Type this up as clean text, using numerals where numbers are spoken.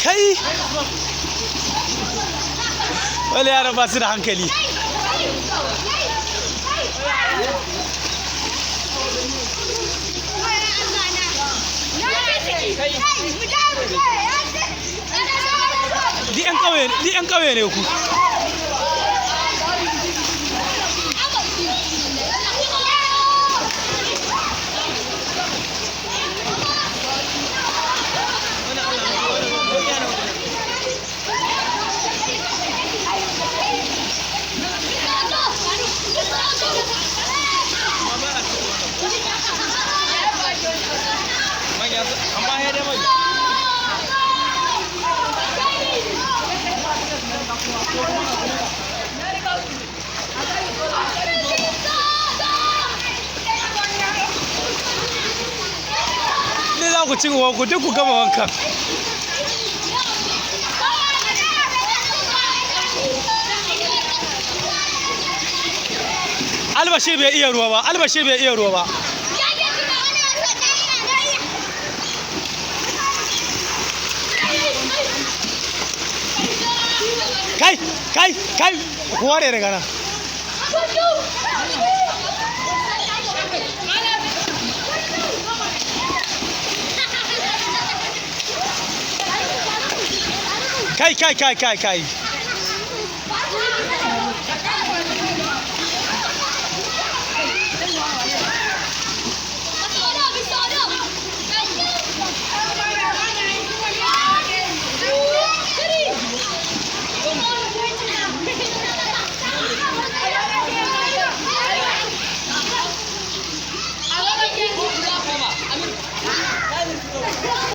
kai wale yaran ba su da hankali. Di 'yan ƙauye ne ku. Ne za ku ci ku duk ku gama wankan. Albashir bai iya ruwa ba, Albashir bai iya ruwa ba. Kai, ku ware daga nan. Kai.